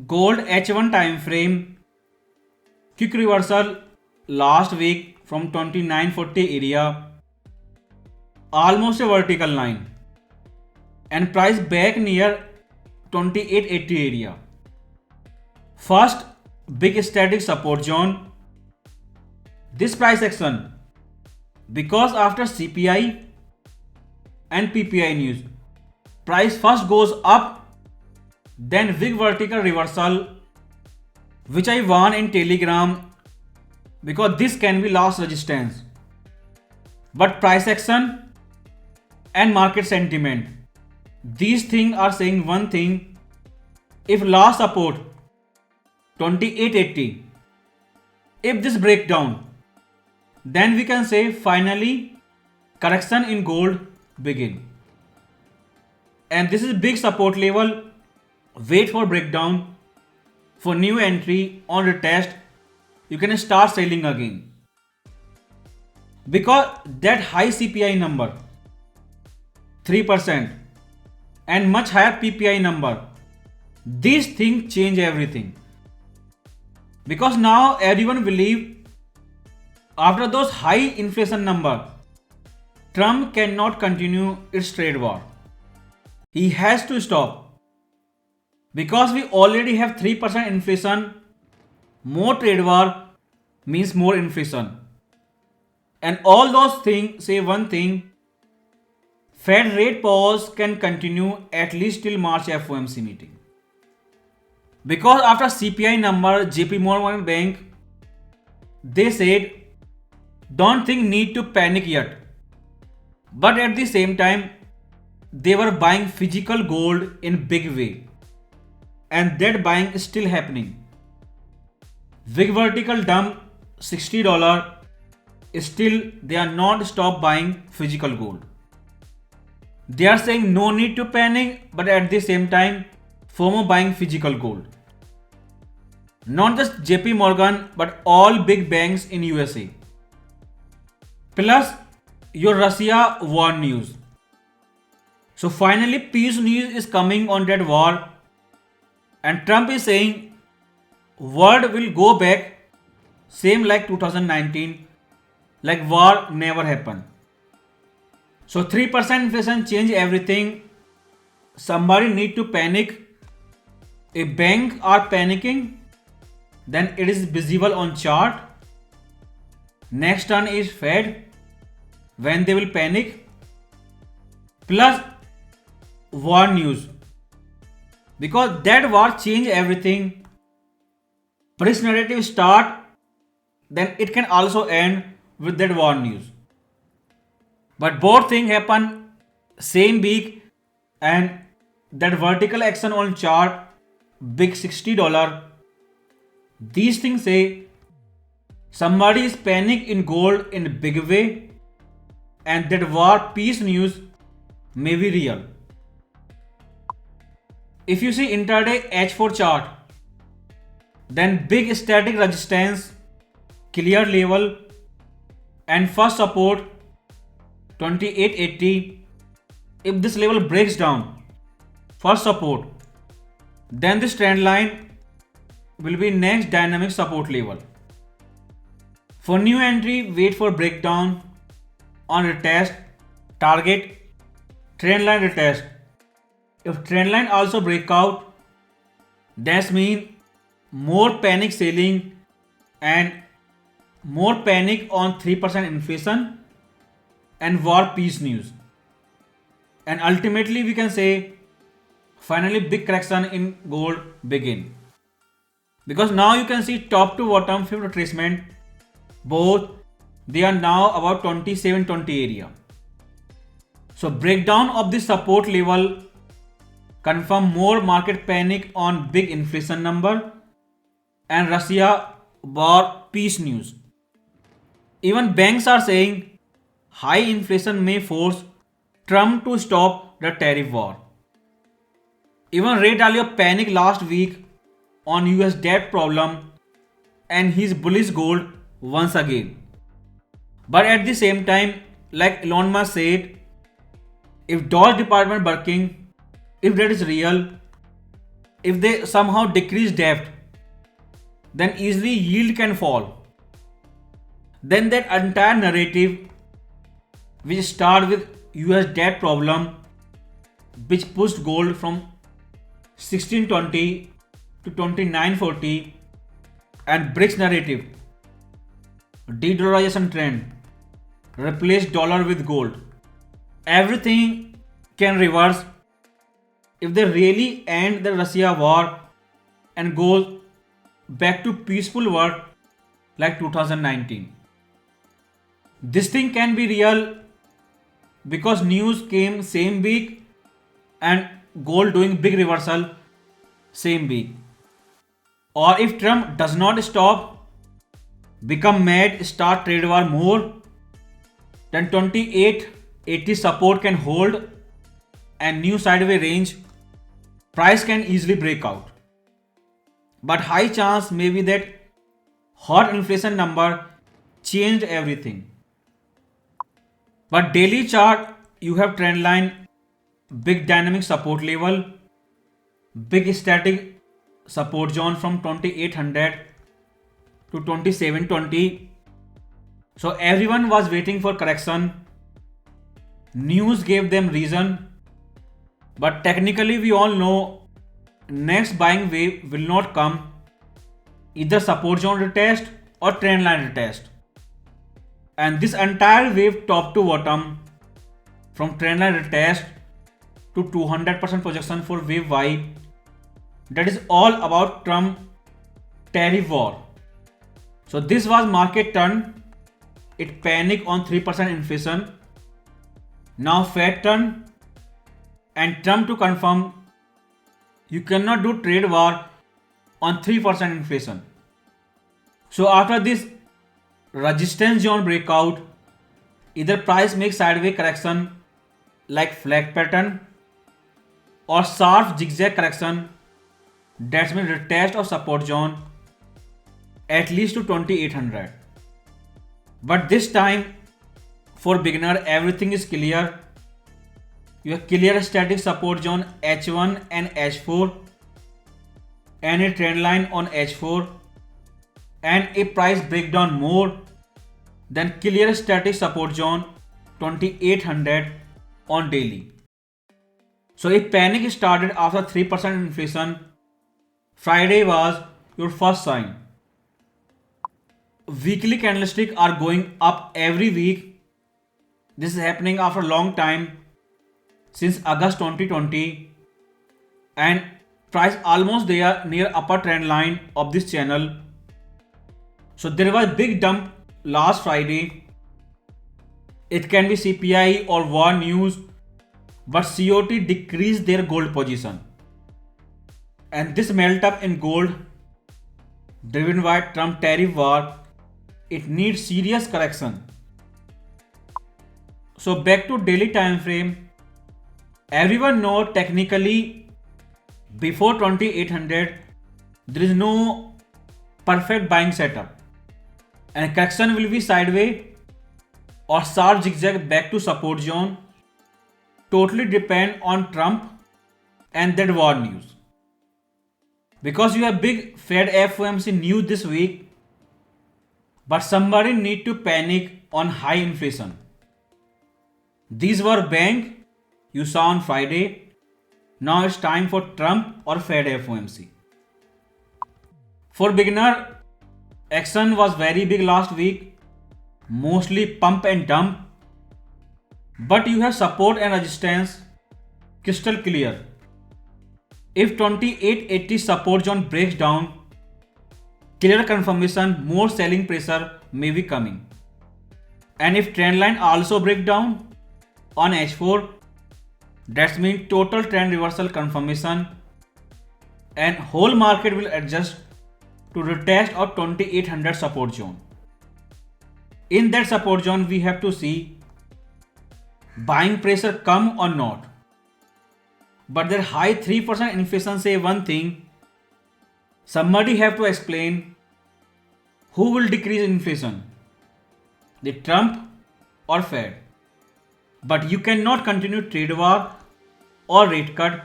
Gold H1 time frame, quick reversal last week from 2940 area, almost a vertical line, and price back near 2880 area. First big static support zone. This price action, because after CPI and PPI news, price first goes up, then big vertical reversal, which I warn in Telegram because this can be last resistance. But price action and market sentiment, these things are saying one thing. If last support 2880, if this breakdown, then we can say finally correction in gold begin. And this is big support level. Wait for breakdown. For new entry on retest, you can start selling again. Because that high CPI number 3% and much higher PPI number, these things change everything. Because now everyone believe after those high inflation number, Trump cannot continue its trade war. He has to stop. Because we already have 3% inflation, more trade war means more inflation. And all those things say one thing, Fed rate pause can continue at least till March FOMC meeting. Because after CPI number, JP Morgan Bank, they said, don't think need to panic yet. But at the same time, they were buying physical gold in big way. And that buying is still happening. Big vertical dump $60, still they are not stop buying physical gold. They are saying no need to panic, but at the same time FOMO buying physical gold. Not just JP Morgan, but all big banks in USA. Plus your Russia war news. So finally peace news is coming on that war. And Trump is saying world will go back same like 2019, like war never happened. So 3% inflation change everything. Somebody need to panic. If banks are panicking, then it is visible on chart. Next turn is Fed when they will panic. Plus war news. Because that war change everything. But this narrative start, then it can also end with that war news. But both things happen same week, and that vertical action on chart, big $60. These things say somebody is panic in gold in a big way, and that war peace news may be real. If you see intraday H4 chart, then big static resistance, clear level, and first support 2880. If this level breaks down, first support, then this trend line will be next dynamic support level. For new entry, wait for breakdown on retest, target trend line retest. If trend line also break out, that means more panic selling and more panic on 3% inflation and war peace news. And ultimately we can say finally big correction in gold begin. Because now you can see top to bottom fib retracement, both they are now about 2720 area. So breakdown of the support level confirm more market panic on big inflation number and Russia war peace news. Even banks are saying high inflation may force Trump to stop the tariff war. Even Ray Dalio panicked last week on US debt problem and he's bullish gold once again. But at the same time, like Elon Musk said, if Dodge department working, if that is real, if they somehow decrease debt, then easily yield can fall. Then that entire narrative which start with US debt problem, which pushed gold from 1620 to 2940, and BRICS narrative, de-dollarization trend, replace dollar with gold. Everything can reverse if they really end the Russia war and go back to peaceful world like 2019. This thing can be real because news came same week and gold doing big reversal same week. Or if Trump does not stop, become mad, start trade war more, then 2880 support can hold and new sideway range, price can easily break out. But high chance maybe that hot inflation number changed everything. But daily chart, you have trend line, big dynamic support level, big static support zone from 2800 to 2720. So everyone was waiting for correction. News gave them reason, but technically we all know next buying wave will not come, either support zone retest or trend line retest. And this entire wave top to bottom, from trend line retest to 200% projection for wave Y, that is all about Trump tariff war. So this was market turn. It panicked on 3% inflation. Now Fed turn and Trump to confirm you cannot do trade war on 3% inflation. So after this resistance zone breakout, either price makes sideways correction like flag pattern or sharp zigzag correction, that means retest of support zone at least to 2800. But this time for beginner everything is clear. You have clear static support zone H1 and H4 and a trend line on H4, and a price breakdown more than clear static support zone 2800 on daily. So if panic started after 3% inflation, Friday was your first sign. Weekly candlesticks are going up every week. This is happening after a long time, since August 2020, and price almost there near upper trend line of this channel. So there was big dump last Friday. It can be CPI or war news, but COT decreased their gold position. And this melt up in gold driven by Trump tariff war, it needs serious correction. So back to daily time frame. Everyone know technically before 2800 there is no perfect buying setup, and correction will be sideways or sharp zigzag back to support zone. Totally depend on Trump and that war news. Because you have big Fed FOMC news this week, but somebody need to panic on high inflation. These were bank you saw on Friday. Now it's time for Trump or Fed FOMC. For beginner, action was very big last week, mostly pump and dump. But you have support and resistance crystal clear. If 2880 support zone breaks down, clear confirmation more selling pressure may be coming. And if trend line also break down on H4, that means total trend reversal confirmation, and whole market will adjust to retest of 2800 support zone. In that support zone we have to see buying pressure come or not. But their high 3% inflation say one thing. Somebody have to explain who will decrease inflation, the Trump or Fed. But you cannot continue trade war or rate cut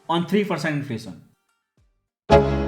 on 3% inflation. है।